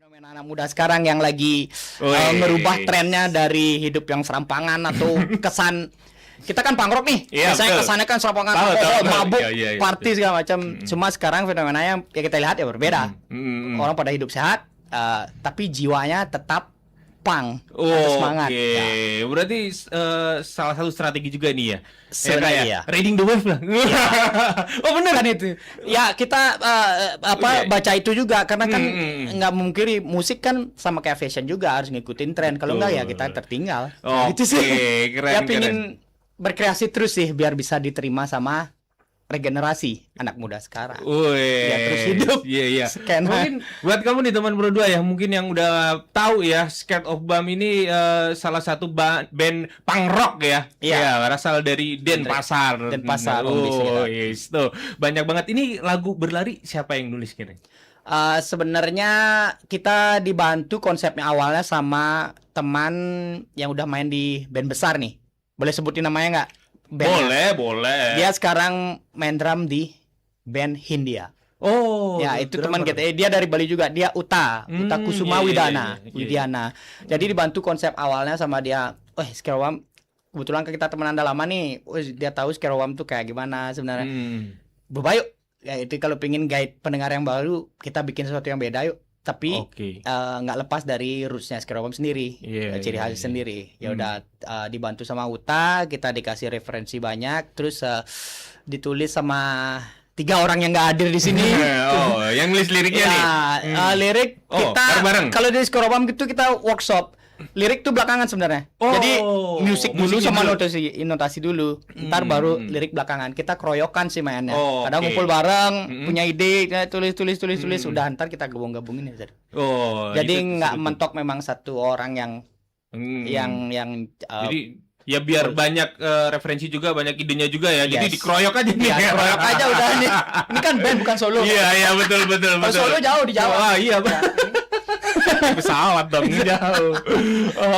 Fenomena anak muda sekarang yang lagi ngerubah trennya dari hidup yang serampangan atau kesan kita kan punk rock nih, biasanya kesannya kan serampangan, mabuk, party segala macam. Cuma sekarang fenomenanya yang kita lihat ya berbeda. Orang pada hidup sehat, tapi jiwanya tetap punk, semangat. Ya. Berarti salah satu strategi juga nih ya. Sebenarnya ya. Riding the wave lah. Oh bener kan itu. Ya kita baca itu juga karena kan nggak mungkiri musik kan sama kayak fashion juga harus ngikutin tren. Kalau nggak ya kita tertinggal. Gitu sih. Keren, ya pingin berkreasi terus sih biar bisa diterima sama regenerasi anak muda sekarang. Ya terus hidup. Iya. Skena. Mungkin buat kamu nih teman berdua ya, mungkin yang udah tahu ya, Scared of Bam ini salah satu band punk rock ya. Iya, berasal dari Denpasar. Denpasar. Yes, tuh. Banyak banget. Ini lagu Berlari siapa yang nulis kira? Sebenarnya kita dibantu konsepnya awalnya sama teman yang udah main di band besar nih. Boleh sebutin namanya nggak? Boleh. Dia sekarang main drum di band Hindia. Oh, ya itu teman kita. Dia dari Bali juga. Dia Uta Kusuma Widiana. Jadi dibantu konsep awalnya sama dia. Scared of Bam. Kebetulan kita teman anda lama nih. Dia tahu Scared of Bam tuh kayak gimana sebenarnya. Berbayuk. Ya itu kalau pingin guide pendengar yang baru, kita bikin sesuatu yang beda yuk. Tapi nggak lepas dari rootsnya Scared of Bam sendiri, ciri khas sendiri. Ya udah dibantu sama Uta, kita dikasih referensi banyak, terus ditulis sama 3 orang yang nggak hadir di sini. Yang nulis liriknya nih. Lirik kita kalau di Scared of Bam gitu kita workshop. Lirik tuh belakangan sebenarnya. Jadi musik dulu sama notasi dulu. Ntar baru lirik belakangan. Kita keroyokan sih mainnya. Kadang ngumpul bareng, punya ide, tulis. Udah ntar kita gabung-gabungin ya. Jadi nggak mentok memang satu orang yang jadi ya biar banyak referensi juga, banyak idenya juga ya. Jadi dikeroyok aja nih. Ya, keroyok aja udah nih. Ini kan band bukan solo. Iya, betul. Kalau solo jauh di Jawa. Iya, pesawat dong jauh.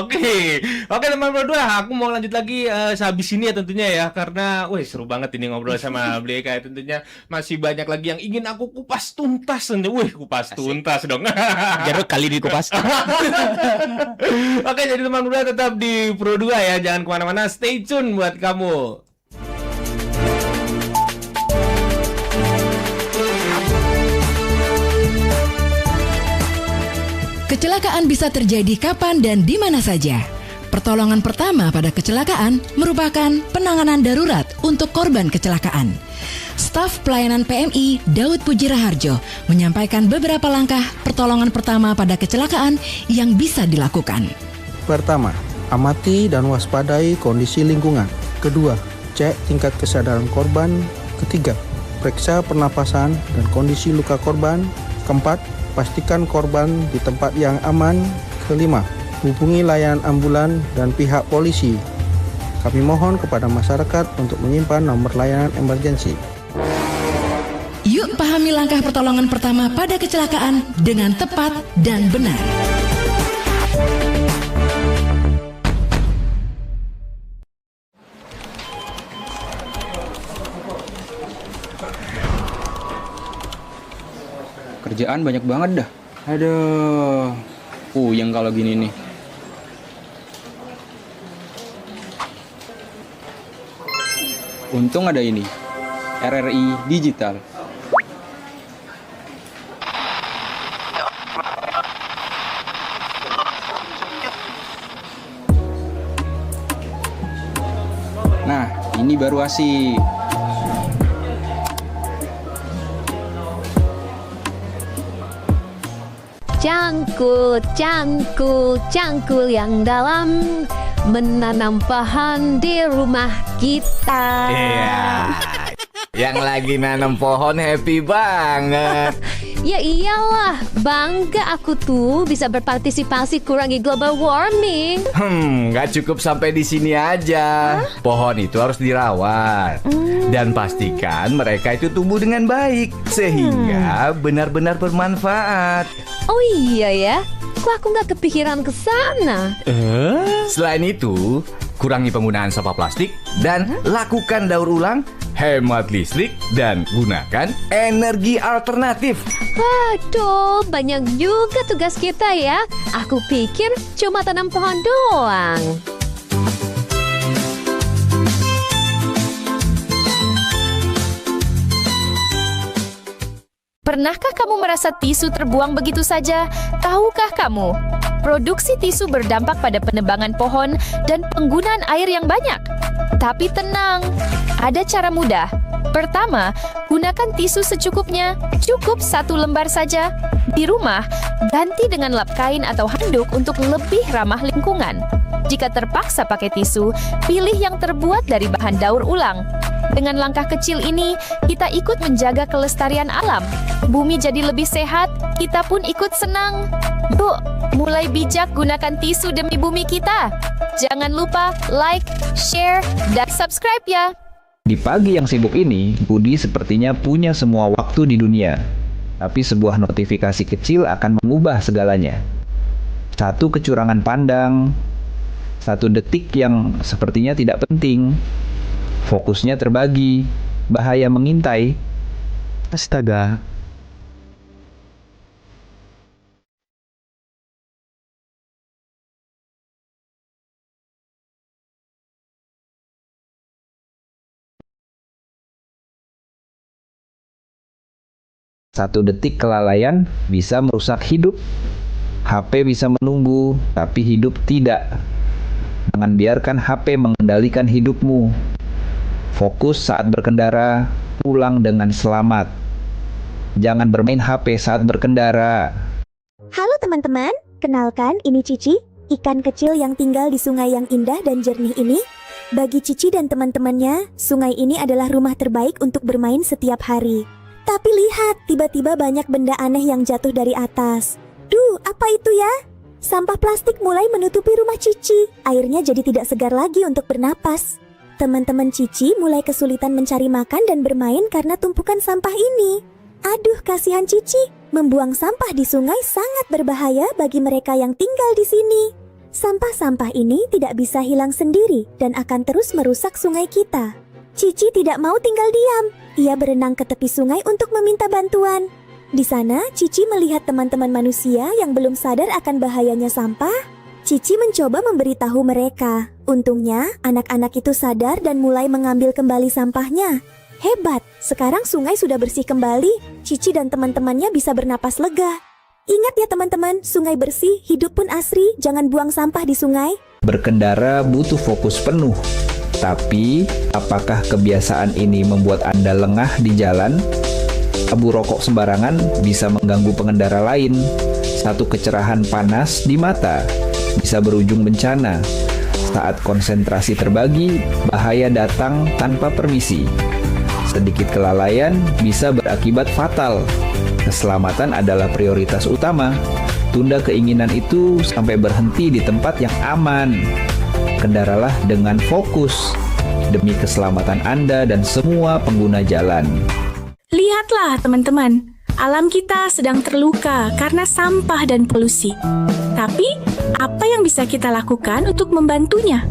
Oke teman berdua, aku mau lanjut lagi sehabis ini ya tentunya ya, karena seru banget ini ngobrol sama beliau kayak tentunya masih banyak lagi yang ingin aku kupas tuntas. Kupas tuntas dong. Jaruk kali dikupas. Oke, jadi teman berdua tetap di Pro 2 ya, jangan kemana-mana, stay tune buat kamu. Kecelakaan bisa terjadi kapan dan di mana saja. Pertolongan pertama pada kecelakaan merupakan penanganan darurat untuk korban kecelakaan. Staf pelayanan PMI Daud Puji Raharjo menyampaikan beberapa langkah pertolongan pertama pada kecelakaan yang bisa dilakukan. Pertama, amati dan waspadai kondisi lingkungan. Kedua, cek tingkat kesadaran korban. Ketiga, periksa pernapasan dan kondisi luka korban. Keempat, pastikan korban di tempat yang aman. Kelima, hubungi layanan ambulan dan pihak polisi. Kami mohon kepada masyarakat untuk menyimpan nomor layanan emergensi. Yuk pahami langkah pertolongan pertama pada kecelakaan dengan tepat dan benar. Kerjaan banyak banget dah. Aduh, puyeng kalau gini nih. Untung ada ini, RRI Digital. Nah, ini baru asik. Cangkul yang dalam menanam pohon di rumah kita. Iya. Yang lagi nanam pohon happy banget. Ya iyalah, bangga aku tuh bisa berpartisipasi kurangi global warming. Nggak cukup sampai di sini aja. Pohon itu harus dirawat dan pastikan mereka itu tumbuh dengan baik sehingga benar-benar bermanfaat. Oh iya ya, kok aku nggak kepikiran ke sana? Selain itu, kurangi penggunaan sampah plastik dan lakukan daur ulang hemat listrik, dan gunakan energi alternatif. Waduh, banyak juga tugas kita ya. Aku pikir cuma tanam pohon doang. Pernahkah kamu merasa tisu terbuang begitu saja? Tahukah kamu, produksi tisu berdampak pada penebangan pohon dan penggunaan air yang banyak? Tapi tenang, ada cara mudah. Pertama, gunakan tisu secukupnya, cukup 1 lembar saja. Di rumah, ganti dengan lap kain atau handuk untuk lebih ramah lingkungan. Jika terpaksa pakai tisu, pilih yang terbuat dari bahan daur ulang. Dengan langkah kecil ini, kita ikut menjaga kelestarian alam. Bumi jadi lebih sehat, kita pun ikut senang. Yuk, mulai bijak gunakan tisu demi bumi kita. Jangan lupa like, share, dan subscribe ya. Di pagi yang sibuk ini, Budi sepertinya punya semua waktu di dunia. Tapi sebuah notifikasi kecil akan mengubah segalanya. Satu kecurangan pandang, 1 detik yang sepertinya tidak penting. Fokusnya terbagi, bahaya mengintai. Astaga. Satu detik kelalaian bisa merusak hidup. HP bisa menunggu, tapi hidup tidak. Jangan biarkan HP mengendalikan hidupmu. Fokus saat berkendara, pulang dengan selamat. Jangan bermain HP saat berkendara. Halo teman-teman, kenalkan ini Cici, ikan kecil yang tinggal di sungai yang indah dan jernih ini. Bagi Cici dan teman-temannya, sungai ini adalah rumah terbaik untuk bermain setiap hari. Tapi lihat, tiba-tiba banyak benda aneh yang jatuh dari atas. Duh, apa itu ya? Sampah plastik mulai menutupi rumah Cici. Airnya jadi tidak segar lagi untuk bernapas. Teman-teman Cici mulai kesulitan mencari makan dan bermain karena tumpukan sampah ini. Aduh, kasihan Cici. Membuang sampah di sungai sangat berbahaya bagi mereka yang tinggal di sini. Sampah-sampah ini tidak bisa hilang sendiri dan akan terus merusak sungai kita. Cici tidak mau tinggal diam. Ia berenang ke tepi sungai untuk meminta bantuan. Di sana, Cici melihat teman-teman manusia yang belum sadar akan bahayanya sampah. Cici mencoba memberitahu mereka. Untungnya, anak-anak itu sadar dan mulai mengambil kembali sampahnya. Hebat, sekarang sungai sudah bersih kembali. Cici dan teman-temannya bisa bernapas lega. Ingat ya teman-teman, sungai bersih, hidup pun asri. Jangan buang sampah di sungai. Berkendara butuh fokus penuh. Tapi, apakah kebiasaan ini membuat Anda lengah di jalan? Abu rokok sembarangan bisa mengganggu pengendara lain. Satu kecerahan panas di mata bisa berujung bencana. Saat konsentrasi terbagi, bahaya datang tanpa permisi. Sedikit kelalaian bisa berakibat fatal. Keselamatan adalah prioritas utama. Tunda keinginan itu sampai berhenti di tempat yang aman. Kendaralah dengan fokus demi keselamatan Anda dan semua pengguna jalan. Lihatlah teman-teman, alam kita sedang terluka karena sampah dan polusi. Tapi, apa yang bisa kita lakukan untuk membantunya?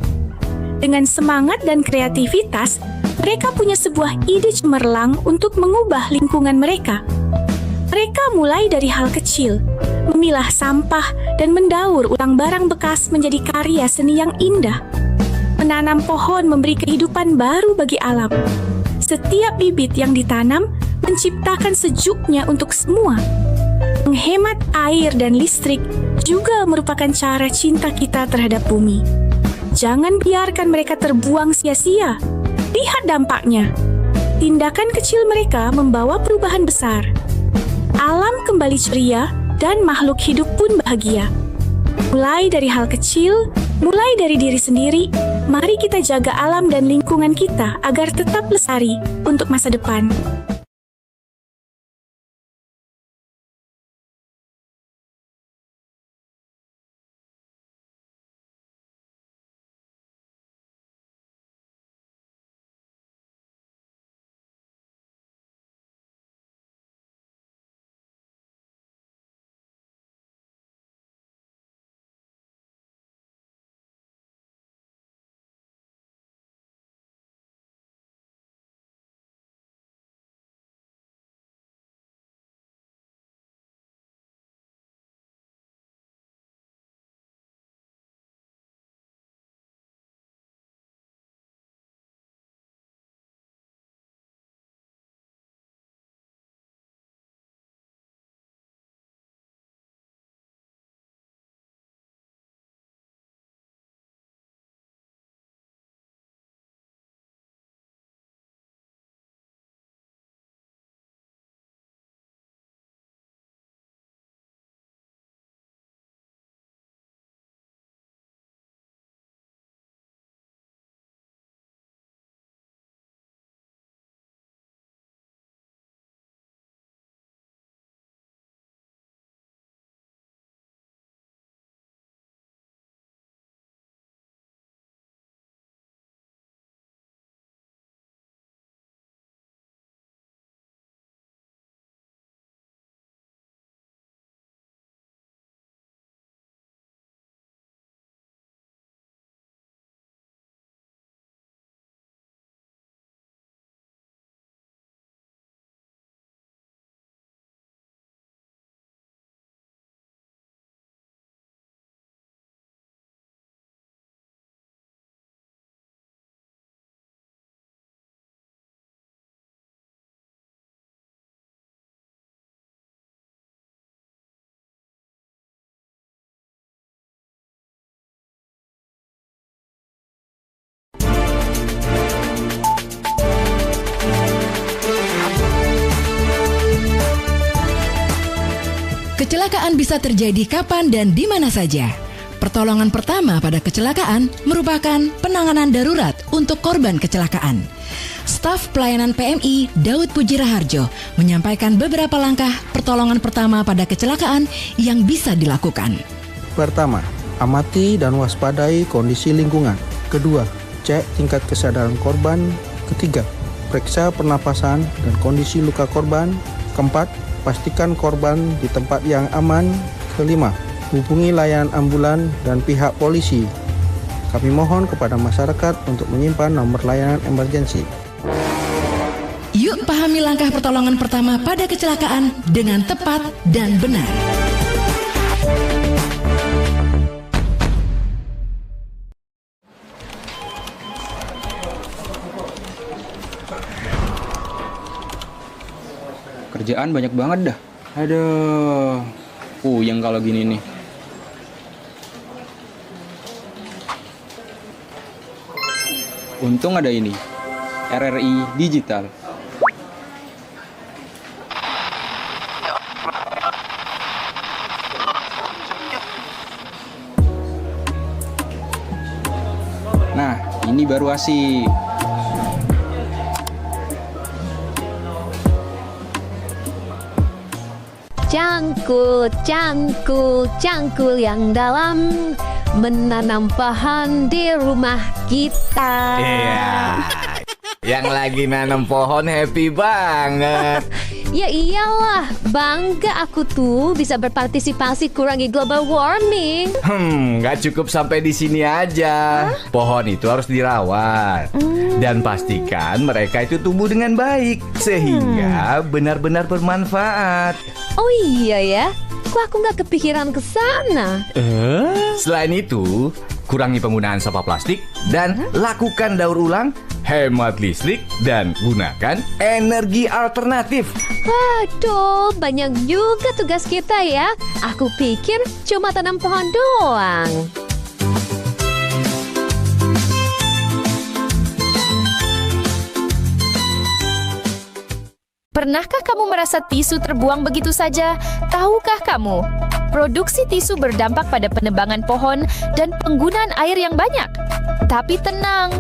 Dengan semangat dan kreativitas, mereka punya sebuah ide cemerlang untuk mengubah lingkungan mereka. Mereka mulai dari hal kecil, memilah sampah dan mendaur ulang barang bekas menjadi karya seni yang indah. Menanam pohon memberi kehidupan baru bagi alam. Setiap bibit yang ditanam menciptakan sejuknya untuk semua. Menghemat air dan listrik juga merupakan cara cinta kita terhadap bumi. Jangan biarkan mereka terbuang sia-sia. Lihat dampaknya. Tindakan kecil mereka membawa perubahan besar. Alam kembali ceria dan makhluk hidup pun bahagia. Mulai dari hal kecil, mulai dari diri sendiri, mari kita jaga alam dan lingkungan kita agar tetap lestari untuk masa depan. Kecelakaan bisa terjadi kapan dan di mana saja. Pertolongan pertama pada kecelakaan merupakan penanganan darurat untuk korban kecelakaan. Staf pelayanan PMI Daud Puji Raharjo menyampaikan beberapa langkah pertolongan pertama pada kecelakaan yang bisa dilakukan. Pertama, amati dan waspadai kondisi lingkungan. Kedua, cek tingkat kesadaran korban. Ketiga, periksa pernapasan dan kondisi luka korban. Keempat, pastikan korban di tempat yang aman. Kelima, hubungi layanan ambulan dan pihak polisi. Kami mohon kepada masyarakat untuk menyimpan nomor layanan emergensi. Yuk pahami langkah pertolongan pertama pada kecelakaan dengan tepat dan benar. Kerjaan banyak banget dah. Aduh, puyeng kalau gini nih. Untung ada ini, RRI Digital. Nah, ini baru asik. Cangkul, cangkul, cangkul yang dalam, menanam pohon di rumah kita. Iya. Yang lagi nanam pohon happy banget. Ya iyalah, bangga aku tuh bisa berpartisipasi kurangi global warming. Nggak cukup sampai di sini aja. Pohon itu harus dirawat. Dan pastikan mereka itu tumbuh dengan baik. Sehingga benar-benar bermanfaat. Oh iya ya, kok aku nggak kepikiran ke sana? Selain itu, kurangi penggunaan sampah plastik dan lakukan daur ulang, hemat listrik, dan gunakan energi alternatif. Waduh, banyak juga tugas kita ya. Aku pikir cuma tanam pohon doang. Pernahkah kamu merasa tisu terbuang begitu saja? Tahukah kamu? Produksi tisu berdampak pada penebangan pohon dan penggunaan air yang banyak. Tapi tenang,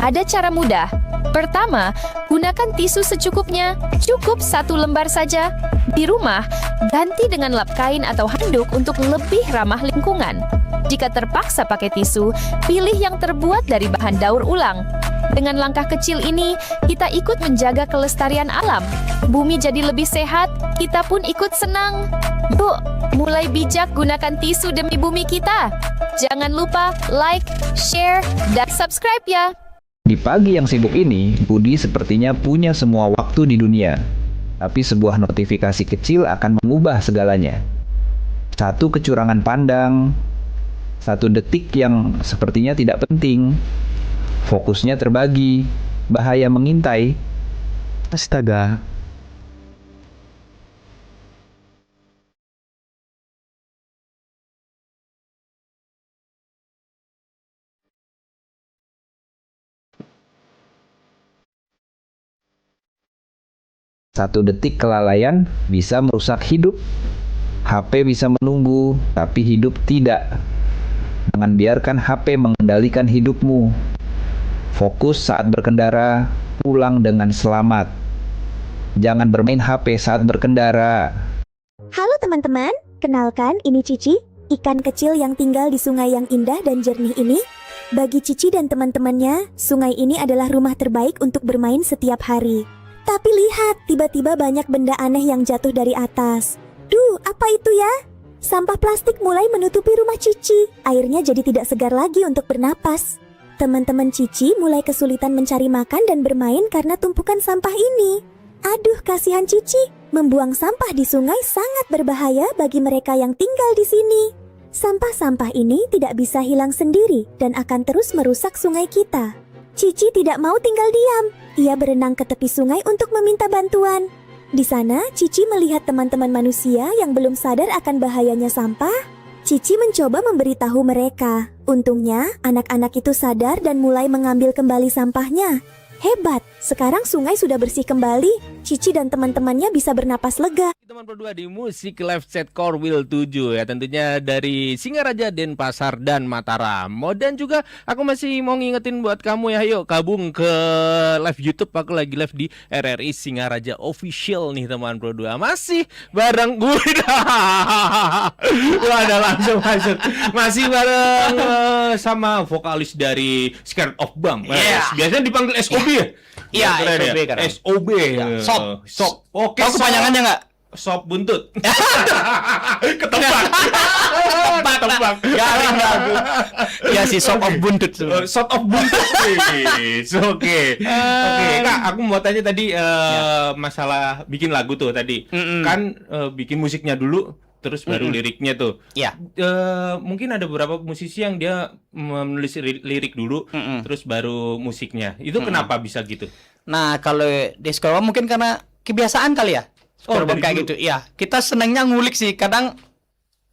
ada cara mudah. Pertama, gunakan tisu secukupnya, cukup 1 lembar saja. Di rumah, ganti dengan lap kain atau handuk untuk lebih ramah lingkungan. Jika terpaksa pakai tisu, pilih yang terbuat dari bahan daur ulang. Dengan langkah kecil ini, kita ikut menjaga kelestarian alam. Bumi jadi lebih sehat, kita pun ikut senang. Yuk, mulai bijak gunakan tisu demi bumi kita. Jangan lupa like, share, dan subscribe ya. Di pagi yang sibuk ini, Budi sepertinya punya semua waktu di dunia. Tapi sebuah notifikasi kecil akan mengubah segalanya. Satu kecurangan pandang, 1 detik yang sepertinya tidak penting. Fokusnya terbagi, bahaya mengintai. Astaga. Satu detik kelalaian bisa merusak hidup. HP bisa menunggu, tapi hidup tidak. Jangan biarkan HP mengendalikan hidupmu. Fokus saat berkendara, pulang dengan selamat. Jangan bermain HP saat berkendara. Halo teman-teman, kenalkan ini Cici, ikan kecil yang tinggal di sungai yang indah dan jernih ini. Bagi Cici dan teman-temannya, sungai ini adalah rumah terbaik untuk bermain setiap hari. Tapi lihat, tiba-tiba banyak benda aneh yang jatuh dari atas. Duh, apa itu ya? Sampah plastik mulai menutupi rumah Cici. Airnya jadi tidak segar lagi untuk bernapas. Teman-teman Cici mulai kesulitan mencari makan dan bermain karena tumpukan sampah ini. Aduh, kasihan Cici. Membuang sampah di sungai sangat berbahaya bagi mereka yang tinggal di sini. Sampah-sampah ini tidak bisa hilang sendiri dan akan terus merusak sungai kita. Cici tidak mau tinggal diam. Ia berenang ke tepi sungai untuk meminta bantuan. Di sana, Cici melihat teman-teman manusia yang belum sadar akan bahayanya sampah. Cici mencoba memberitahu mereka. Untungnya, anak-anak itu sadar dan mulai mengambil kembali sampahnya. Hebat, Sekarang sungai sudah bersih kembali. Cici dan teman-temannya bisa bernapas lega. Teman berdua di Musik Live Set Korwil 7 ya, tentunya dari Singaraja, Denpasar dan Mataram. Dan juga aku masih mau ngingetin buat kamu ya, yuk gabung ke live YouTube. Aku lagi live di RRI Singaraja Official nih teman berdua. Masih bareng gue. Wah, ada langsung masuk. Masih bareng sama vokalis dari Scared of Bump. Biasanya dipanggil SOB ya? Iya, SOB kan. SOB. Sop. Oke, tahu kepanjangannya nggak? Sop buntut. Ketebak. Garing lagu. Ya si Sop of buntut. Sop of buntut. Oke. Kak, aku mau tanya tadi masalah bikin lagu tuh tadi. Kan bikin musiknya dulu terus baru liriknya tuh. Iya. Mungkin ada beberapa musisi yang dia menulis lirik dulu terus baru musiknya. Itu kenapa bisa gitu? Nah, kalau di sekolah mungkin karena kebiasaan kali ya. Skerobam kayak gitu. Iya, kita senangnya ngulik sih. Kadang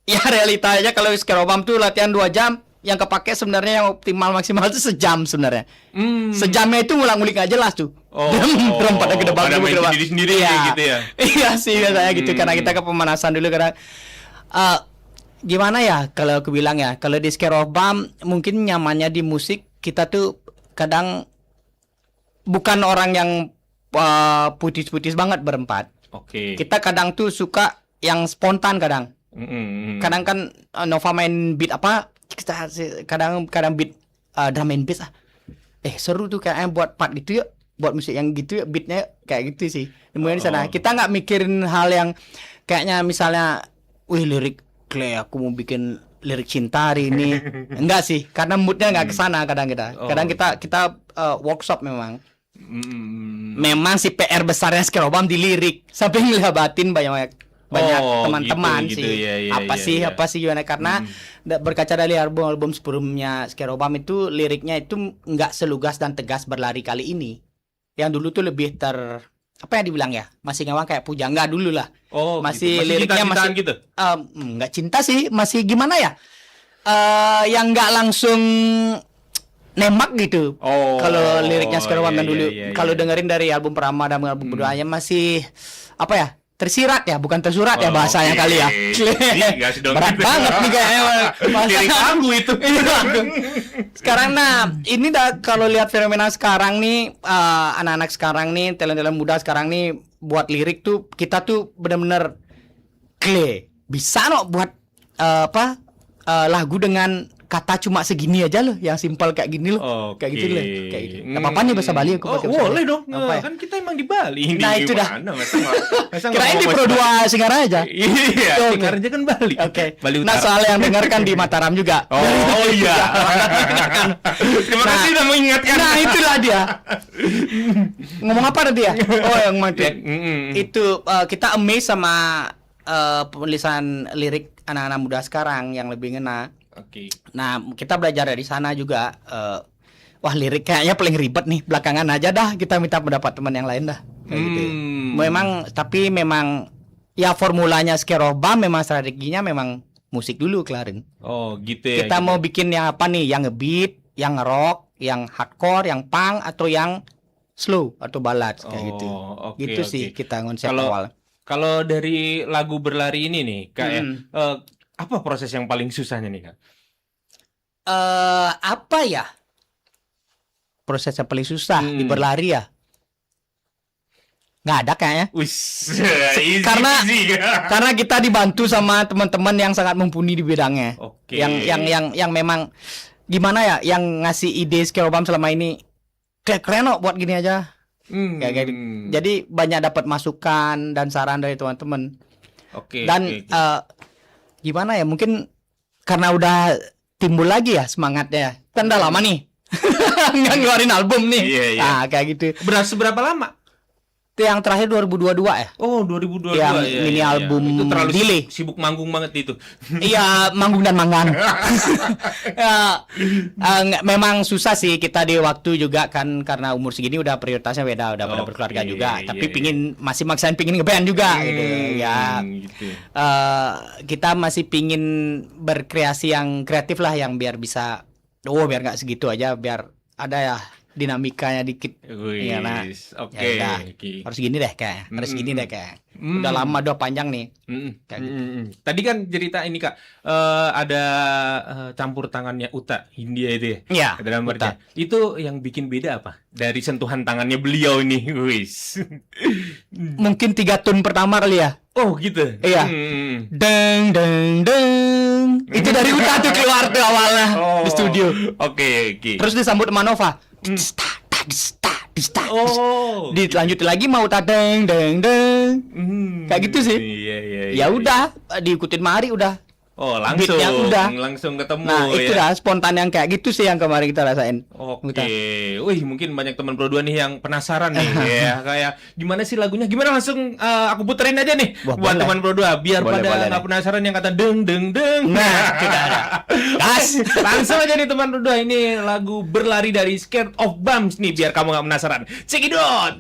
ya realitanya kalau skerobam tuh latihan 2 jam, yang kepake sebenarnya yang optimal maksimal itu sejam sebenarnya. Sejamnya itu ngulang-ngulik nggak jelas tuh. Drum pada gede banget sendiri gitu ya. Iya sih biasanya gitu, karena kita ke pemanasan dulu karena gimana ya kalau aku bilang ya, kalau di skerobam mungkin nyamannya di musik kita tuh kadang bukan orang yang putis-putis banget berempat. Oke. Kita kadang tuh suka yang spontan kadang. Kadang kan Nova main beat apa? Kita kadang beat drum and bass seru tuh kayaknya buat part gitu ya, buat musik yang gitu ya, beatnya kayak gitu sih. Kemudian di sana kita nggak mikirin hal yang kayaknya misalnya, lirik aku mau bikin lirik cinta hari ini. Enggak sih, karena moodnya nggak kesana kadang kita. Kadang kita workshop memang. Memang si PR besarnya skerobam di lirik, sampai ngelibatin banyak teman-teman gitu, sih. Iya. Apa sih gimana, karena berkaca dari album sebelumnya skerobam itu liriknya itu nggak selugas dan tegas berlari kali ini. Yang dulu tuh lebih apa yang dibilang ya, masih ngawang kayak pujangga dulu lah. Masih gitu. liriknya masih gitu. Nggak cinta sih, masih gimana ya, yang nggak langsung nembak gitu. Kalau liriknya skerobam yang dulu, kalau dengerin dari album pertama dan album keduanya masih apa ya, tersirat ya, bukan tersurat ya bahasanya kali ya. Berat banget nih kayaknya lirik lagu itu. Sekarang ini kalau lihat fenomena sekarang nih, anak-anak sekarang nih, talent-talent muda sekarang nih buat lirik tuh, kita tuh benar-benar bisa buat lagu dengan kata cuma segini aja loh, yang simpel kayak gini loh. Kayak gitu loh. Kayak gitu. Apa nih bahasa Bali aku pakai. Boleh dong. Kan kita emang di Bali. Nah, itu dah. Masa kirain di Pro 2 Singaraja. Iya, Singaraja kan Bali. Oke. Bali Utara. Nah, soal yang dengarkan di Mataram juga. Iya. Terima kasih udah mengingatkan. Nah, itulah dia. Ngomong apa tadi ya? Yang mati. Itu kita amazed sama penulisan lirik anak-anak muda sekarang yang lebih ngena. Nah, kita belajar dari sana juga. Wah, lirik kayaknya paling ribet nih. Belakangan aja dah kita minta pendapat teman yang lain dah. Kayak gitu. Tapi memang ya formulanya skerobam memang strateginya memang musik dulu kelarin. Gitu ya. Kita mau bikin yang apa nih? Yang ngebeat, yang rock, yang hardcore, yang punk, atau yang slow atau ballad kayak gitu. Gitu sih kita konsep awal. Kalau dari lagu Berlari ini nih, Kak apa proses yang paling susahnya nih, Kak? Apa ya? Proses yang paling susah di Berlari ya? Nggak ada kayaknya. Karena kita dibantu sama teman-teman yang sangat mumpuni di bidangnya. Yang memang gimana ya? Yang ngasih ide skerobam selama ini keren kok buat gini aja. Kayak gitu. Jadi banyak dapat masukan dan saran dari teman-teman. Gimana ya, mungkin karena udah timbul lagi ya semangatnya. Kan udah lama nih nggak ngeluarin album nih. Kayak gitu. Seberapa lama? Itu yang terakhir 2022 ya. 2022 yang mini album itu terlalu delay. Sibuk manggung banget itu. Iya, manggung dan manggang. Memang susah sih kita di waktu juga kan, karena umur segini udah prioritasnya beda, udah pada berkeluarga juga. Tapi masih maksain pingin ngeband juga gitu. Ya. Gitu. Kita masih pingin berkreasi yang kreatif lah, yang biar bisa biar nggak segitu aja, biar ada ya dinamikanya dikit. Iya, nah. Oke. Ya udah. Oke. Harus gini deh kayak. Harus gini deh kayak. Udah lama udah panjang nih. Kayak gitu. Tadi kan cerita ini Kak, ada campur tangannya Uta Hindia itu ya. Iya, Dalam Uta. artinya. Itu yang bikin beda apa? Dari sentuhan tangannya beliau ini, wis. Mungkin 3 tune pertama kali ya. Oh gitu. Iya. Deng deng deng. Itu dari Uta tuh keluar tuh awalnya di studio. Oke. Terus disambut sama Nova. Dista. Oh. Dilanjutin lagi mau tadeng deng deng. Kayak gitu sih. Iya. Ya udah, diikutin Mari udah. Oh, langsung. Beatnya udah. Langsung ketemu Nah, itu ya. dah spontan yang kayak gitu sih yang kemarin kita rasain. Oke. Wih, mungkin banyak teman Pro 2 nih yang penasaran nih ya. Kayak gimana sih lagunya? Gimana langsung aku puterin aja nih Wah, buat boleh. teman Pro 2 biar Boleh, pada boleh nggak nih. penasaran yang kata deng deng deng. Nah, kita ada. Gas. Langsung aja nih teman Pro 2, ini lagu Berlari dari Scared of Bumps nih biar kamu nggak penasaran. Check it out.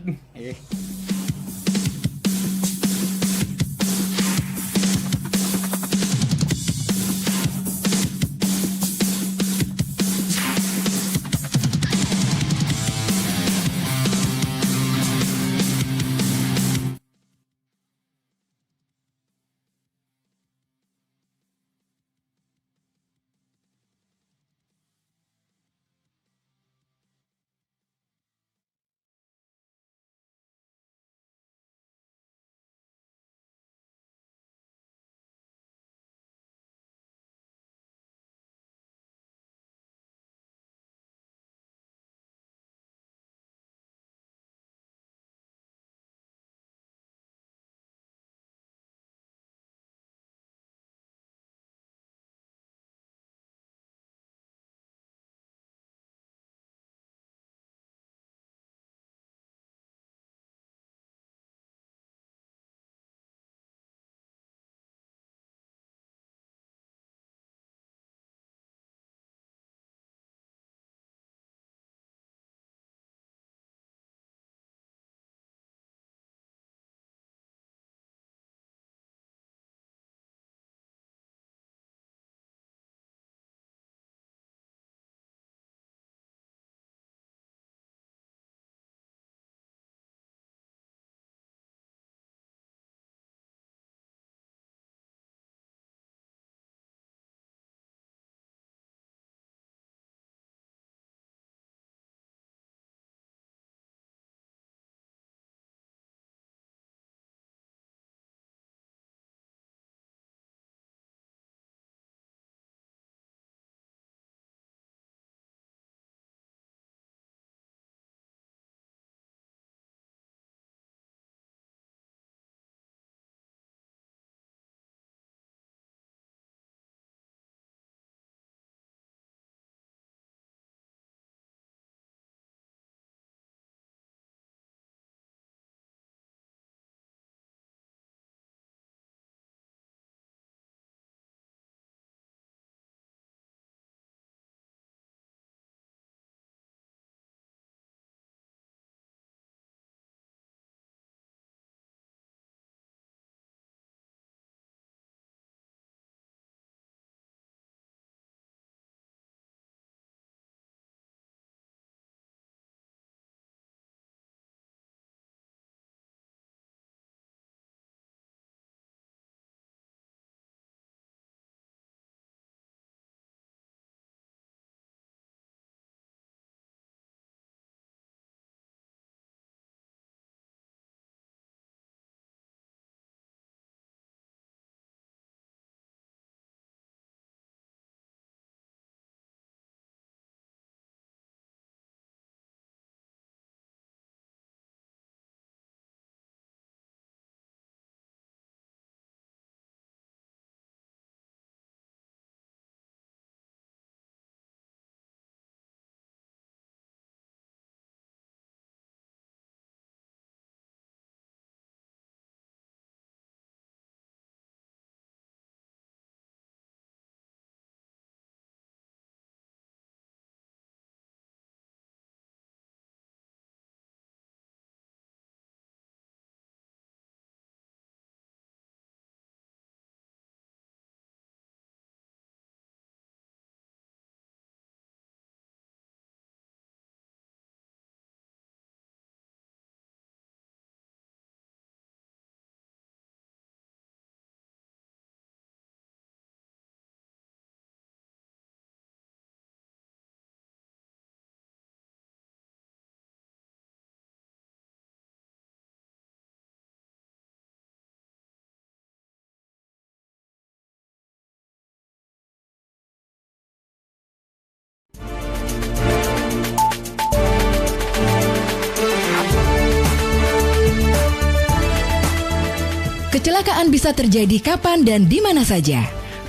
Kecelakaan bisa terjadi kapan dan di mana saja.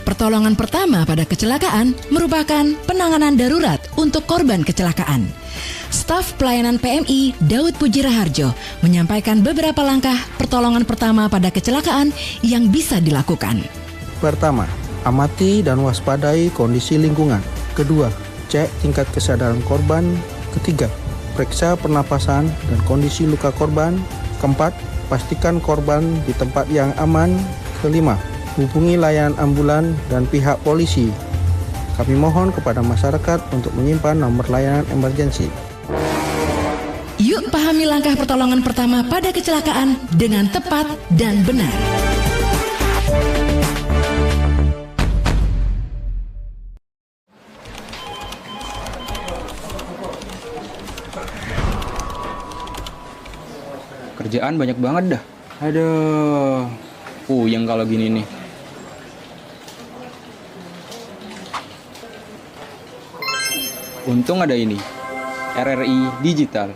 Pertolongan pertama pada kecelakaan merupakan penanganan darurat untuk korban kecelakaan. Staf pelayanan PMI Daud Puji Raharjo menyampaikan beberapa langkah pertolongan pertama pada kecelakaan yang bisa dilakukan. Pertama, amati dan waspadai kondisi lingkungan. Kedua, cek tingkat kesadaran korban. Ketiga, periksa pernapasan dan kondisi luka korban. Keempat, pastikan korban di tempat yang aman. Kelima, hubungi layanan ambulan dan pihak polisi. Kami mohon kepada masyarakat untuk menyimpan nomor layanan emergensi. Yuk pahami langkah pertolongan pertama pada kecelakaan dengan tepat dan benar. Kerjaan banyak banget dah. Aduh. Puyeng kalau gini nih. Untung ada ini. RRI Digital.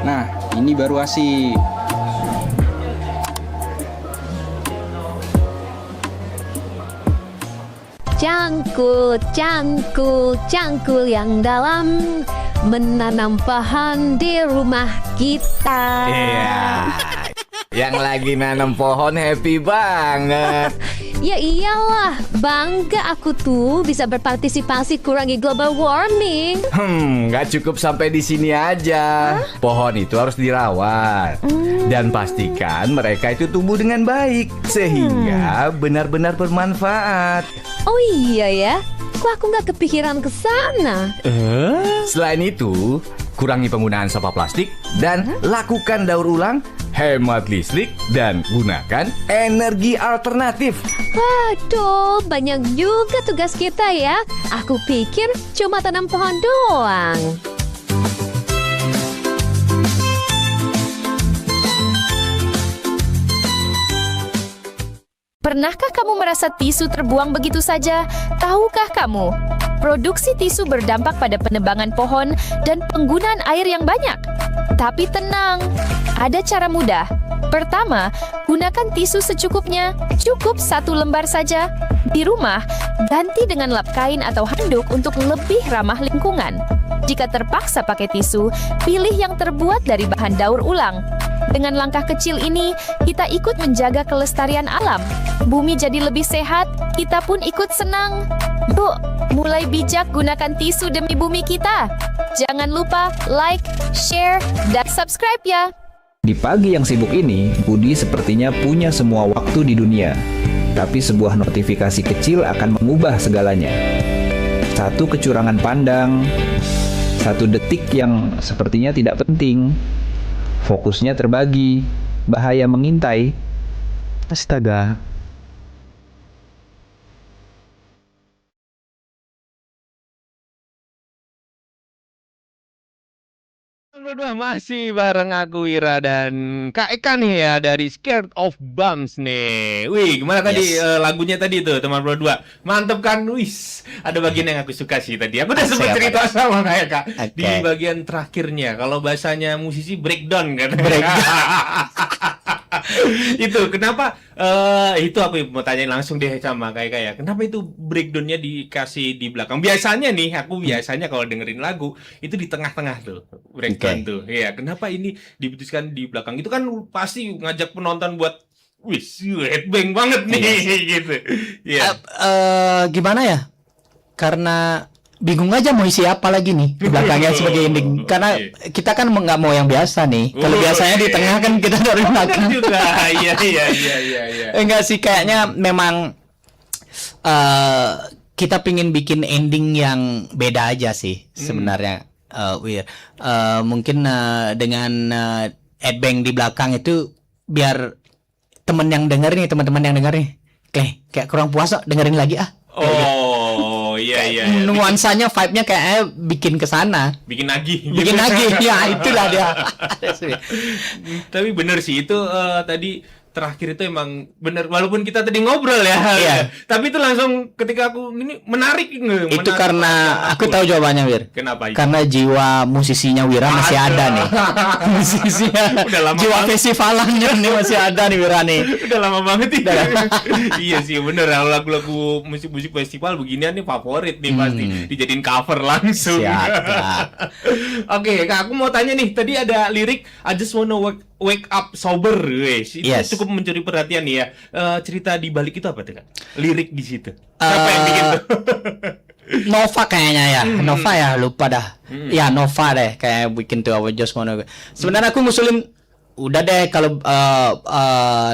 Nah, ini baru asik. Cangkul, cangkul, cangkul yang dalam, menanam pohon di rumah kita. Iya. Yang lagi nanam pohon happy banget. Ya iyalah, bangga aku tuh bisa berpartisipasi kurangi global warming. Nggak cukup sampai di sini aja. Pohon itu harus dirawat dan pastikan mereka itu tumbuh dengan baik sehingga benar-benar bermanfaat. Oh iya ya, kok aku nggak kepikiran ke sana? Selain itu, kurangi penggunaan sampah plastik dan lakukan daur ulang, hemat listrik dan gunakan energi alternatif. Waduh, banyak juga tugas kita ya. Aku pikir cuma tanam pohon doang. Pernahkah kamu merasa tisu terbuang begitu saja? Tahukah kamu? Produksi tisu berdampak pada penebangan pohon dan penggunaan air yang banyak. Tapi tenang, ada cara mudah. Pertama, gunakan tisu secukupnya, cukup 1 lembar saja. Di rumah, ganti dengan lap kain atau handuk untuk lebih ramah lingkungan. Jika terpaksa pakai tisu, pilih yang terbuat dari bahan daur ulang. Dengan langkah kecil ini, kita ikut menjaga kelestarian alam. Bumi jadi lebih sehat, kita pun ikut senang. Yuk, mulai bijak gunakan tisu demi bumi kita. Jangan lupa like, share, dan subscribe ya. Di pagi yang sibuk ini, Budi sepertinya punya semua waktu di dunia. Tapi sebuah notifikasi kecil akan mengubah segalanya. Satu kecurangan pandang, 1 detik yang sepertinya tidak penting. Fokusnya terbagi, bahaya mengintai. Astaga. Berdua masih bareng aku Wira dan Kak Eka nih ya dari Scared of Bumps nih. Wih, gimana tadi lagunya tadi tuh teman berdua? Mantep kan? Wis, ada bagian yang aku suka sih tadi. Aku udah sempat cerita sama Kak Eka di bagian terakhirnya. Kalau bahasanya musisi breakdown kan. Itu kenapa itu aku mau tanyain langsung deh sama Kak Eka ya. Kenapa itu breakdownnya dikasih di belakang? Biasanya nih, aku biasanya kalau dengerin lagu itu di tengah-tengah tuh breakdown tuh. Iya, kenapa ini diputuskan di belakang? Itu kan pasti ngajak penonton buat wis headbang banget nih gitu. Iya. Gimana ya? Karena bingung aja mau isi apa lagi nih di belakangnya sebagai ending. Karena kita kan nggak mau yang biasa nih. Kalau biasanya di tengah kan kita dari belakang. Iya. Enggak sih, kayaknya memang kita pingin bikin ending yang beda aja sih sebenarnya. Mungkin dengan headbang di belakang itu biar teman-teman yang denger nih, kayak kurang puas kok dengerin lagi ah. Oh iya. Nuansanya, vibe-nya kayaknya bikin kesana. Bikin nagih. Ya itulah dia. Tapi bener sih itu tadi terakhir itu emang bener, walaupun kita tadi ngobrol ya, tapi itu langsung ketika aku ini menarik. Itu karena aku tahu jawabannya, Wir. Kenapa itu? Karena jiwa musisinya Wira masih ada nih. Musisinya, jiwa festivalannya nih masih ada nih Wira nih. Udah lama banget ya. Iya sih bener, lagu-lagu musik-musik festival beginian nih favorit nih pasti dijadiin cover langsung. Oke, Kak, aku mau tanya nih, tadi ada lirik I just wanna wake up sober, wes. Itu cukup mencuri perhatian nih ya. Cerita di balik itu apa tuh, Kak? Lirik di situ. Siapa yang bikin tuh? Nova kayaknya ya. Nova ya, lupa dah. Ya, Nova deh kayak bikin tuh I just wanna. Sebenarnya aku ngusulin udah deh kalau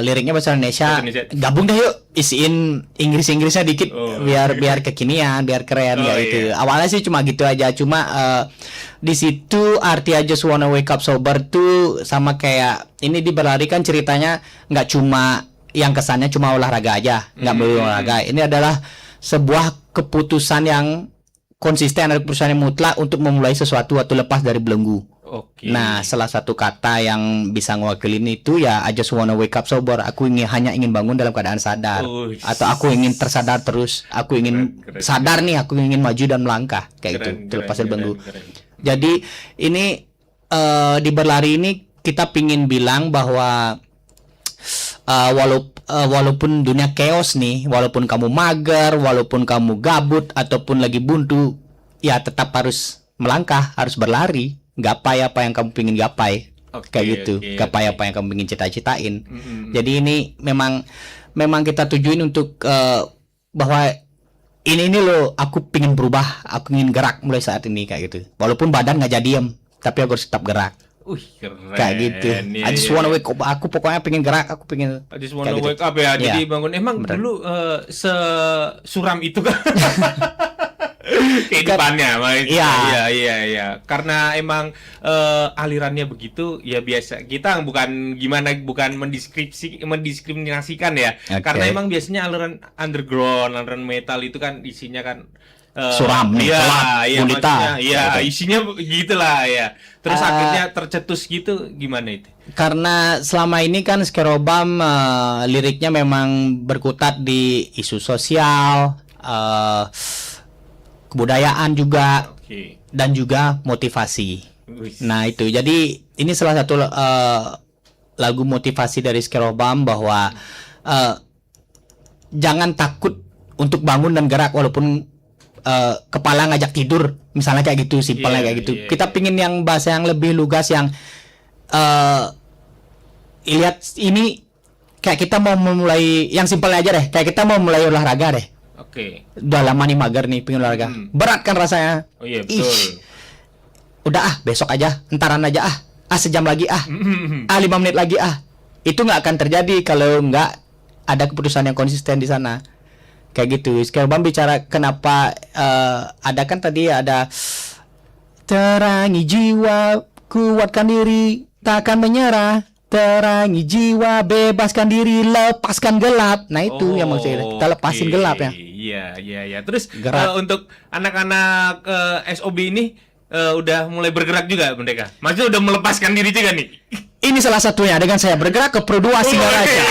liriknya bahasa Indonesia, gabung deh yuk, isiin Inggrisnya dikit biar kekinian, biar keren gitu. Awalnya sih cuma gitu aja, cuma di situ arti I just wanna wake up sober tuh sama kayak ini diberlarikan ceritanya nggak cuma yang kesannya cuma olahraga aja, nggak melulu olahraga. Ini adalah sebuah keputusan yang konsisten, ada keputusan yang mutlak untuk memulai sesuatu atau lepas dari belenggu. Nah, salah satu kata yang bisa ngewakilin itu ya I just wanna wake up sober. Aku hanya ingin bangun dalam keadaan sadar. Atau aku ingin tersadar terus. Aku ingin sadar nih, aku ingin maju dan melangkah kayak gitu, terlepas dari belenggu. Jadi ini di berlari ini kita pingin bilang bahwa walaupun dunia chaos nih, walaupun kamu mager, walaupun kamu gabut ataupun lagi buntu, ya tetap harus melangkah, harus berlari. Gapai apa yang kamu pingin gapai, kayak gitu. Gapai apa yang kamu pingin cita-citain. Jadi ini memang kita tujuin untuk bahwa ini loh, aku pingin berubah, aku ingin gerak mulai saat ini kayak gitu. Walaupun badan nggak jadi diem, tapi aku harus tetap gerak. Keren. Kayak gitu. I just wanna wake up. Aku pokoknya pengen gerak, aku pengen. I just wanna wake up ya. Jadi bangun. Emang dulu sesuram itu kan? Kehidupannya, iya. Karena emang alirannya begitu, ya biasa. Kita bukan mendiskriminasikan ya. Karena emang biasanya aliran underground, aliran metal itu kan isinya kan suram, gulita. Iya, isinya gitulah ya. Terus akhirnya tercetus gitu, gimana itu? Karena selama ini kan Skerobam liriknya memang berkutat di isu sosial, kebudayaan juga, dan juga motivasi. Nah itu, jadi ini salah satu lagu motivasi dari Skerobam bahwa jangan takut untuk bangun dan gerak walaupun kepala ngajak tidur, misalnya kayak gitu, simpelnya kayak gitu. Kita pingin yang bahasa yang lebih lugas, yang lihat ini kayak kita mau memulai yang simpelnya aja deh, kayak kita mau mulai olahraga deh. Udah lama nih mager nih, pengen olahraga. Berat kan rasanya. Betul. Udah besok aja, entaran aja sejam lagi 5 menit lagi Itu nggak akan terjadi kalau nggak ada keputusan yang konsisten di sana. Kayak gitu. Skerobam bicara kenapa ada kan tadi ada terangi jiwa, kuatkan diri, takkan menyerah. Terangi jiwa, bebaskan diri, lepaskan gelap. Nah itu yang maksudnya kita lepasin gelap ya. Iya. Terus untuk anak-anak SOB ini udah mulai bergerak juga mereka. Maksudnya udah melepaskan diri juga nih. Ini salah satunya dengan saya bergerak ke Pro 2 Singaraja.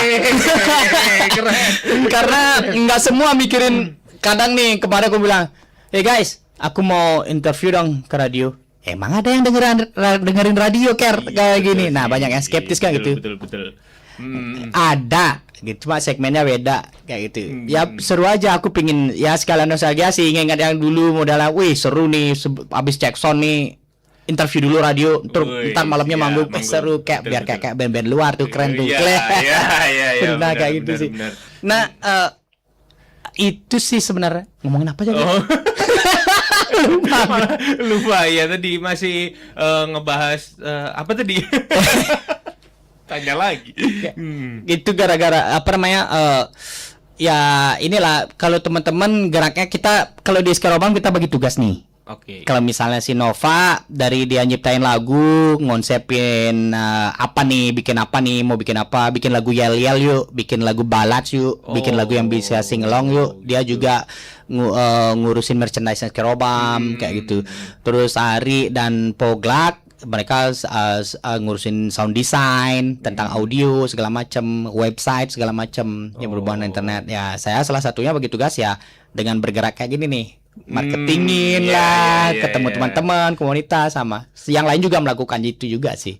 Karena nggak semua mikirin. Kadang nih kemarin aku bilang, hey guys, aku mau interview dong ke radio. Emang ada yang dengerin radio kayak gini. Nah banyak yang skeptis kan gitu. Betul. Ada gitu, cuma segmennya beda kayak gitu. Ya seru aja, aku pingin ya sekalian nostalgia sih, ingat yang dulu modalnya, wih seru nih, abis cek sound nih interview dulu radio, ntar malamnya manggung, seru kayak biar kayak band-band luar tuh, keren tuh. Iya. Nah kayak gitu sih. Nah itu sih sebenarnya, ngomongin apa aja? Lupa ya, tadi masih ngebahas apa tadi? Tanya lagi. Itu gara-gara apa namanya? Ya inilah, kalau teman-teman geraknya, kita kalau di Skerobam kita bagi tugas nih. Kalau misalnya si Nova dari dia nyiptain lagu, ngonsepin apa nih, bikin apa nih, mau bikin apa, bikin lagu yel-yel yuk, bikin lagu ballads yuk, bikin lagu yang bisa sing along yuk. Dia juga ngurusin merchandise Skerobam kayak gitu. Terus Ari dan Poglak mereka ngurusin sound design, tentang audio segala macam, website segala macam yang berhubungan dengan internet. Ya, saya salah satunya bagi tugas ya dengan bergerak kayak gini nih. Marketingin lah, ketemu teman-teman, komunitas sama. Yang lain juga melakukan itu juga sih.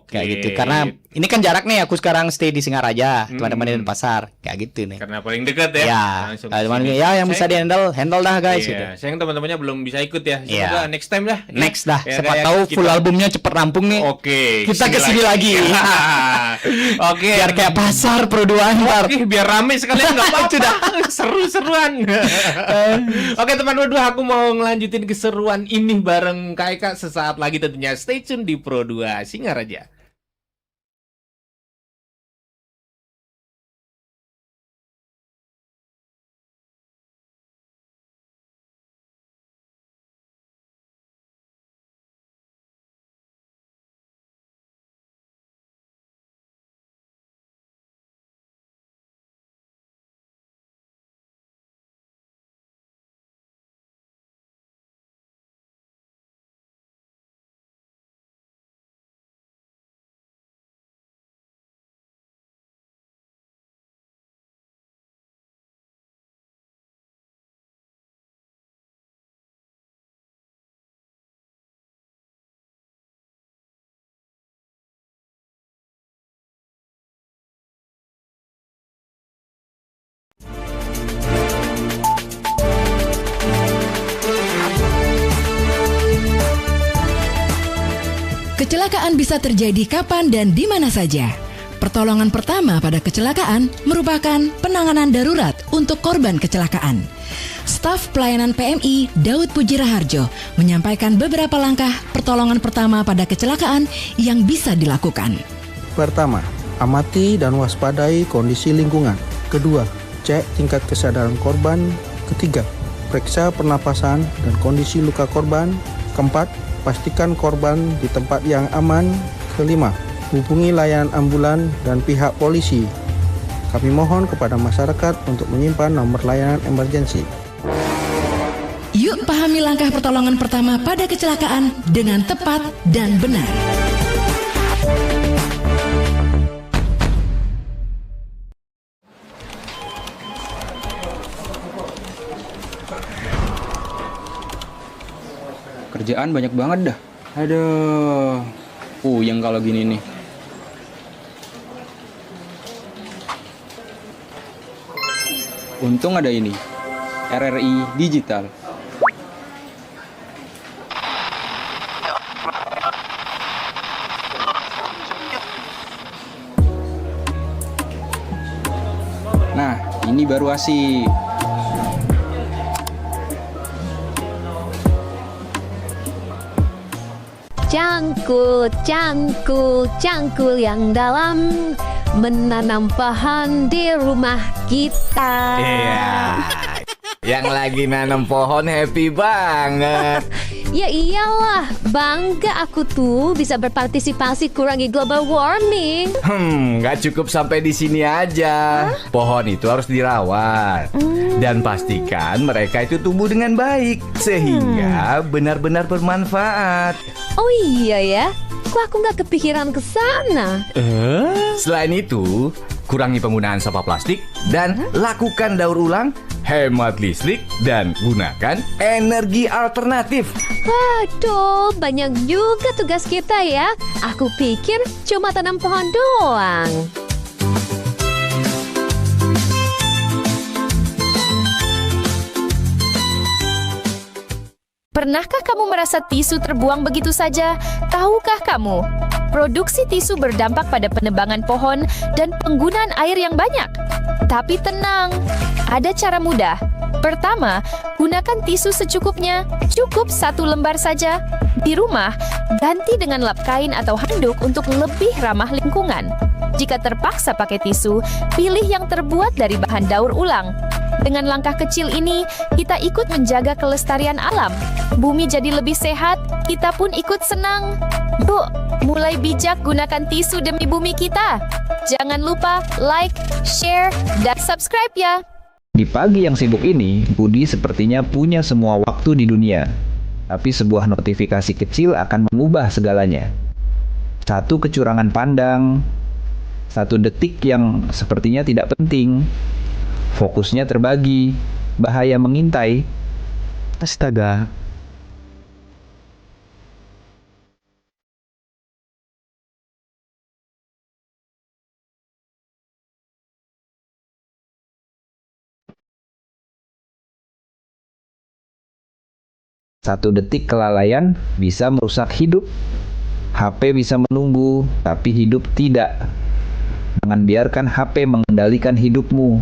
Kayak gitu. Karena ini kan jarak nih, aku sekarang stay di Singaraja, teman-teman di Denpasar, kayak gitu nih. Karena paling dekat ya. Teman yang bisa di-handle dah guys gitu. Sayang teman-temannya belum bisa ikut ya. Semoga next time lah. Next dah. Siapa tahu full albumnya cepet rampung nih. Kita kesini lagi. Biar kayak pasar produan. Biar rame sekalian nggak apa-apa. Sudah seru-seruan. Oke teman berdua, aku mau ngelanjutin keseruan ini bareng Kak Eka sesaat lagi tentunya. Stay tune di Pro 2 Singaraja. Kecelakaan bisa terjadi kapan dan di mana saja. Pertolongan pertama pada kecelakaan merupakan penanganan darurat untuk korban kecelakaan. Staf pelayanan PMI Daud Puji Raharjo menyampaikan beberapa langkah pertolongan pertama pada kecelakaan yang bisa dilakukan. Pertama, amati dan waspadai kondisi lingkungan. Kedua, cek tingkat kesadaran korban. Ketiga, periksa pernapasan dan kondisi luka korban. Keempat, pastikan korban di tempat yang aman. Kelima, hubungi layanan ambulan dan pihak polisi. Kami mohon kepada masyarakat untuk menyimpan nomor layanan emergensi. Yuk pahami langkah pertolongan pertama pada kecelakaan dengan tepat dan benar. Kerjaan banyak banget dah. Aduh. Puyeng kalau gini nih. Untung ada ini. RRI Digital. Nah, ini baru asik. Cangkul, cangkul, cangkul yang dalam, menanam pohon di rumah kita. Iya. Yang lagi nanam pohon happy banget. Ya iyalah, bangga aku tuh bisa berpartisipasi kurangi global warming. Nggak cukup sampai di sini aja. Pohon itu harus dirawat dan pastikan mereka itu tumbuh dengan baik sehingga benar-benar bermanfaat. Oh iya ya, kok aku nggak kepikiran ke sana? Selain itu, kurangi penggunaan sampah plastik dan lakukan daur ulang, hemat listrik dan gunakan energi alternatif. Waduh, banyak juga tugas kita ya. Aku pikir cuma tanam pohon doang. Pernahkah kamu merasa tisu terbuang begitu saja? Tahukah kamu? Produksi tisu berdampak pada penebangan pohon dan penggunaan air yang banyak. Tapi tenang, ada cara mudah. Pertama, gunakan tisu secukupnya, cukup 1 lembar saja. Di rumah, ganti dengan lap kain atau handuk untuk lebih ramah lingkungan. Jika terpaksa pakai tisu, pilih yang terbuat dari bahan daur ulang. Dengan langkah kecil ini, kita ikut menjaga kelestarian alam. Bumi jadi lebih sehat, kita pun ikut senang. Yuk, mulai bijak gunakan tisu demi bumi kita. Jangan lupa like, share, dan subscribe ya. Di pagi yang sibuk ini, Budi sepertinya punya semua waktu di dunia. Tapi sebuah notifikasi kecil akan mengubah segalanya. Satu kecurangan pandang, satu detik yang sepertinya tidak penting, fokusnya terbagi, bahaya mengintai. Astaga. Satu detik kelalaian bisa merusak hidup. HP bisa menunggu, tapi hidup tidak. Jangan biarkan HP mengendalikan hidupmu.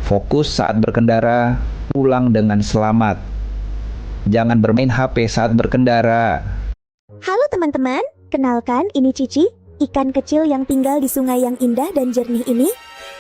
Fokus saat berkendara, pulang dengan selamat. Jangan bermain HP saat berkendara. Halo teman-teman, kenalkan ini Cici, ikan kecil yang tinggal di sungai yang indah dan jernih ini.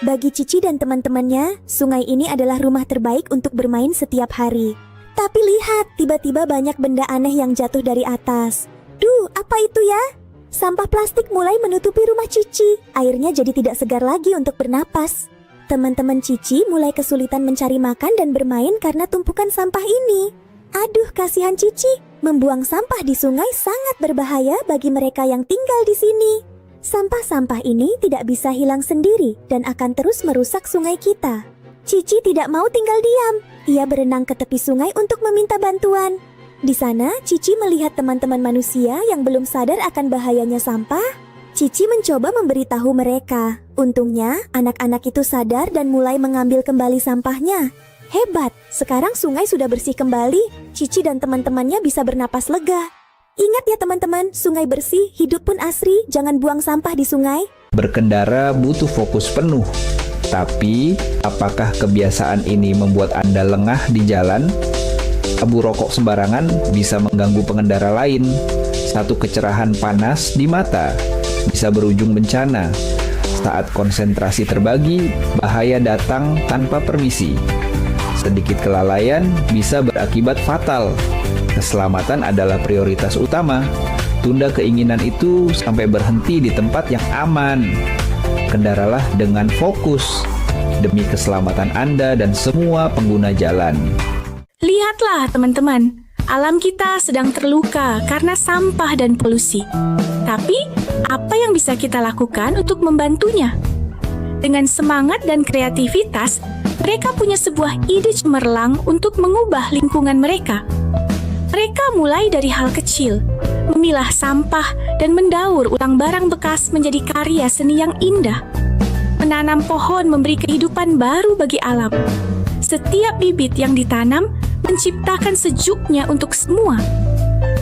Bagi Cici dan teman-temannya, sungai ini adalah rumah terbaik untuk bermain setiap hari. Tapi lihat, tiba-tiba banyak benda aneh yang jatuh dari atas. Duh, apa itu ya? Sampah plastik mulai menutupi rumah Cici. Airnya jadi tidak segar lagi untuk bernapas. Teman-teman Cici mulai kesulitan mencari makan dan bermain karena tumpukan sampah ini. Aduh, kasihan Cici. Membuang sampah di sungai sangat berbahaya bagi mereka yang tinggal di sini. Sampah-sampah ini tidak bisa hilang sendiri dan akan terus merusak sungai kita. Cici tidak mau tinggal diam. Ia berenang ke tepi sungai untuk meminta bantuan. Di sana, Cici melihat teman-teman manusia yang belum sadar akan bahayanya sampah. Cici mencoba memberitahu mereka. Untungnya, anak-anak itu sadar dan mulai mengambil kembali sampahnya. Hebat, sekarang sungai sudah bersih kembali. Cici dan teman-temannya bisa bernapas lega. Ingat ya teman-teman, sungai bersih, hidup pun asri. Jangan buang sampah di sungai. Berkendara butuh fokus penuh. Tapi, apakah kebiasaan ini membuat Anda lengah di jalan? Abu rokok sembarangan bisa mengganggu pengendara lain. Satu kecerahan panas di mata bisa berujung bencana. Saat konsentrasi terbagi, bahaya datang tanpa permisi. Sedikit kelalaian bisa berakibat fatal. Keselamatan adalah prioritas utama. Tunda keinginan itu sampai berhenti di tempat yang aman. Kendaralah dengan fokus demi keselamatan Anda dan semua pengguna jalan. Lihatlah teman-teman, alam kita sedang terluka karena sampah dan polusi. Tapi, apa yang bisa kita lakukan untuk membantunya? Dengan semangat dan kreativitas, mereka punya sebuah ide cemerlang untuk mengubah lingkungan mereka. Mereka mulai dari hal kecil, memilah sampah dan mendaur ulang barang bekas menjadi karya seni yang indah. Menanam pohon memberi kehidupan baru bagi alam. Setiap bibit yang ditanam menciptakan sejuknya untuk semua.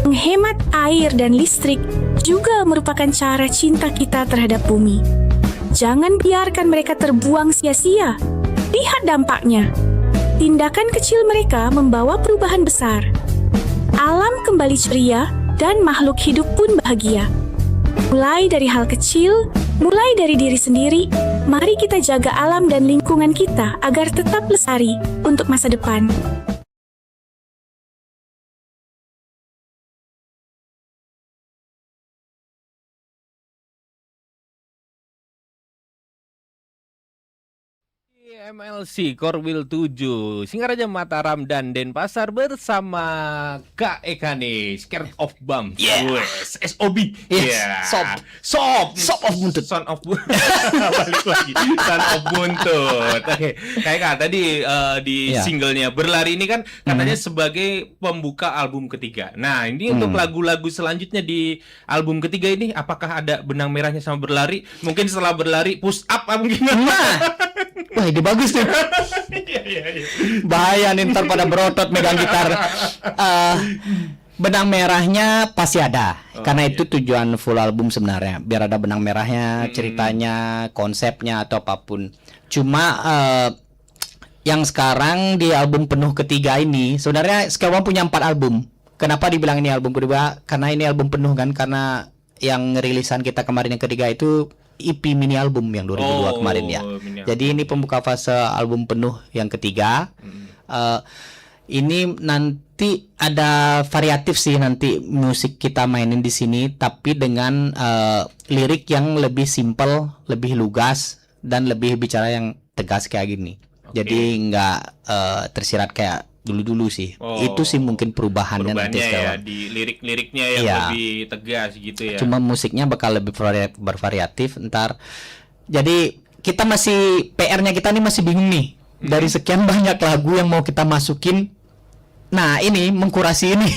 Menghemat air dan listrik juga merupakan cara cinta kita terhadap bumi. Jangan biarkan mereka terbuang sia-sia. Lihat dampaknya. Tindakan kecil mereka membawa perubahan besar. Alam kembali ceria dan makhluk hidup pun bahagia. Mulai dari hal kecil, mulai dari diri sendiri, mari kita jaga alam dan lingkungan kita agar tetap lestari untuk masa depan. MLC Korwil 7 Singaraja Mataram dan Denpasar bersama Kak Eka nih, Scared of Bum. Yes, SOB. Yes, Sob of Buntut. Son of Buntut. Balik lagi. Son of Buntut. Oke, Kak Eka tadi di singlenya Berlari ini kan katanya sebagai pembuka album ketiga. Nah, ini untuk lagu-lagu selanjutnya di album ketiga ini apakah ada benang merahnya sama Berlari? Mungkin setelah Berlari push up mungkin. Wah, ide bagus tuh. Bahaya nih ntar pada berotot megang gitar. Benang merahnya pasti ada. Karena itu tujuan full album sebenarnya. Biar ada benang merahnya, ceritanya, konsepnya atau apapun. Cuma yang sekarang di album penuh ketiga ini, sebenarnya Scared punya 4 album. Kenapa dibilang ini album kedua? Karena ini album penuh kan. Karena yang rilisan kita kemarin yang ketiga itu EP mini album yang 2002 kemarin ya. Jadi ini pembuka fase album penuh yang ketiga. Ini nanti ada variatif sih nanti musik kita mainin di sini, tapi dengan lirik yang lebih simple, lebih lugas dan lebih bicara yang tegas kayak gini. Jadi nggak tersirat kayak dulu-dulu sih. Itu sih mungkin perubahannya nanti sekarang. Ya, di lirik-liriknya yang lebih tegas gitu ya. Cuma musiknya bakal lebih bervariatif ntar. Jadi kita masih PR-nya kita nih masih bingung nih. Dari sekian banyak lagu yang mau kita masukin. Nah, ini mengkurasi ini.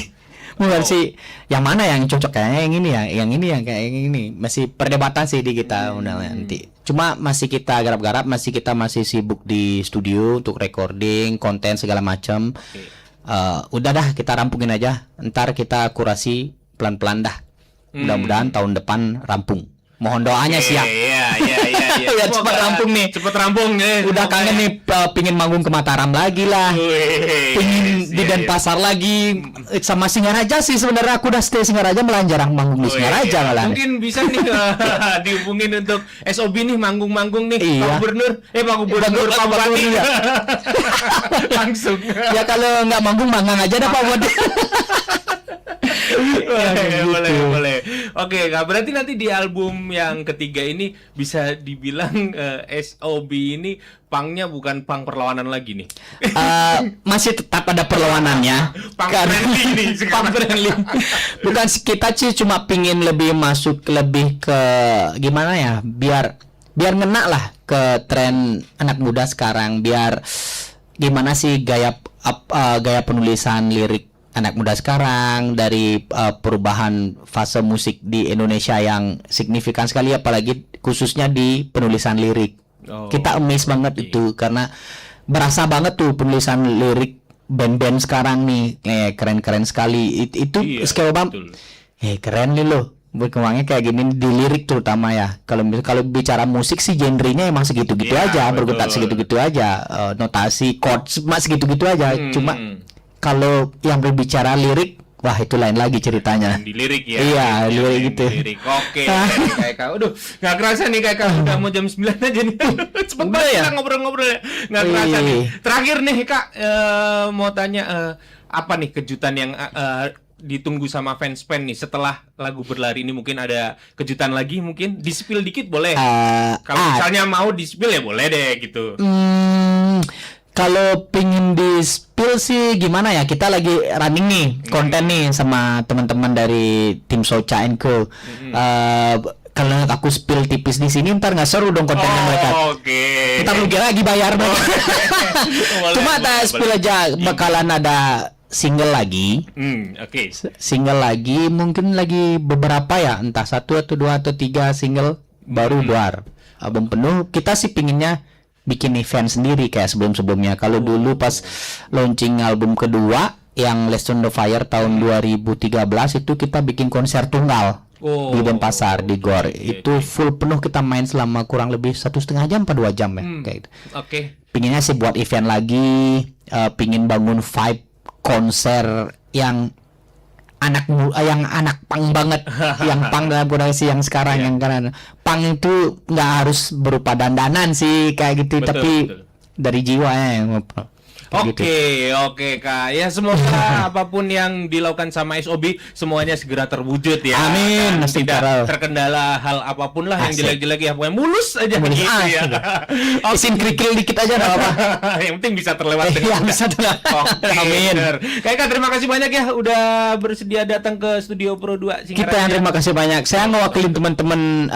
Mengkurasi yang mana yang cocok, kayaknya yang ini ya, yang ini yang kayak yang ini. Masih perdebatan sih di kita nanti. Cuma masih kita garap-garap, masih sibuk di studio untuk recording, konten segala macam. Udah dah kita rampungin aja. Ntar kita kurasi pelan-pelan dah. Mudah-mudahan tahun depan rampung. Mohon doanya siap. Iya. Ya cepat rampung nih. Cepet rampung nih. Udah kangen nih, pingin manggung ke Mataram lagi lah. Pingin di Denpasar lagi. Sama Singaraja sih sebenarnya, aku udah stay Singaraja, malah jarang manggung di Singaraja malah. Mungkin bisa nih dihubungin untuk SOB nih, manggung-manggung nih. Pak Gubernur Pak Bupati. Langsung. Ya kalau nggak manggung aja dah Pak Bupati. Boleh. Oke, berarti nanti di album yang ketiga ini bisa dibilang SOB ini pangnya bukan pang perlawanan lagi nih. Masih tetap ada perlawanannya. Pang friendly nih. Pang friendly. Bukan, kita sih cuma pingin lebih masuk lebih ke gimana ya, biar ngena lah ke tren anak muda sekarang, biar gimana sih gaya penulisan lirik anak muda sekarang, dari perubahan fase musik di Indonesia yang signifikan sekali, apalagi khususnya di penulisan lirik. Kita amazed banget itu, karena berasa banget tuh penulisan lirik band-band sekarang nih, keren-keren sekali. Itu Scare Bomb, keren nih loh. Berkembangnya kayak gini di lirik terutama ya. Kalau bicara musik sih genrenya emang segitu-gitu aja, bergerak segitu-gitu aja, notasi chord masih segitu-gitu aja. Cuma kalau yang berbicara lirik, wah itu lain lagi ceritanya. Di lirik ya. Iya, lirik gitu. Lirik. Oke. Kayak kau, nggak kerasa nih kayak kau udah mau jam 9 aja nih. Cepet banget ya ngobrol-ngobrol ya. Nggak kerasa nih. Terakhir nih Kak, mau tanya apa nih kejutan yang ditunggu sama fans nih setelah lagu Berlari ini? Mungkin ada kejutan lagi, mungkin di-spill dikit boleh. Kalau misalnya mau di-spill ya boleh deh gitu. Kalau pingin di-spill sih gimana ya, kita lagi running nih konten nih sama teman-teman dari tim Socha & Co. Kalau aku spill tipis di sini ntar nggak seru dong kontennya mereka. Ntar rugi lagi bayar mereka. Cuma ada spill aja, bakalan ada single lagi. Single lagi, mungkin lagi beberapa ya, entah 1 atau 2 atau 3 single baru keluar. Album penuh kita sih pinginnya bikin event sendiri kayak sebelum-sebelumnya. Kalau dulu pas launching album kedua yang Last on the Fire tahun 2013 itu kita bikin konser tunggal di Denpasar di GOR. Itu full penuh, kita main selama kurang lebih 1,5 jam atau 2 jam ya kayak gitu. Pinginnya sih buat event lagi, pingin bangun vibe konser yang anak pang banget, yang pang dalam kondisi yang sekarang, yang karena pang itu nggak harus berupa dandanan sih kayak gitu, tapi dari jiwa ya. Oke Kak, ya semoga apapun yang dilakukan sama SOB semuanya segera terwujud ya. Amin. Tidak terkendala hal apapun lah yang jelek-jelek ya, pokoknya mulus aja gitu ya. Isin kerikil dikit aja nggak apa-apa. Yang penting bisa terlewat. Bisa terlewat. Amin. Kak, terima kasih banyak ya udah bersedia datang ke Studio Pro 2 Singaraja. Kita yang terima kasih banyak. Saya ngewakilin teman-teman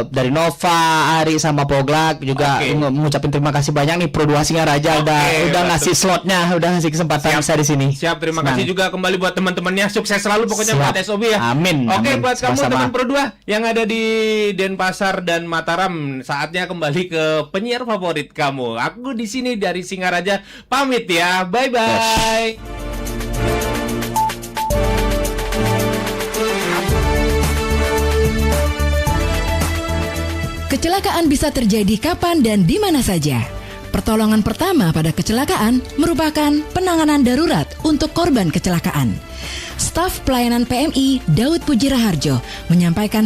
dari Nova, Ari sama Poglak juga mengucapin terima kasih banyak nih Pro 2 Singaraja udah ngasih slotnya, udah ngasih kesempatan saya di sini. Siap, terima kasih juga kembali buat teman-temannya. Sukses selalu pokoknya buat SOB ya. Amin. Oke, buat kamu teman Pro 2 yang ada di Denpasar dan Mataram, saatnya kembali ke penyiar favorit kamu. Aku di sini dari Singaraja pamit ya. Bye bye. Kecelakaan bisa terjadi kapan dan di mana saja. Pertolongan pertama pada kecelakaan merupakan penanganan darurat untuk korban kecelakaan. Staf Pelayanan PMI Daud Puji Raharjo menyampaikan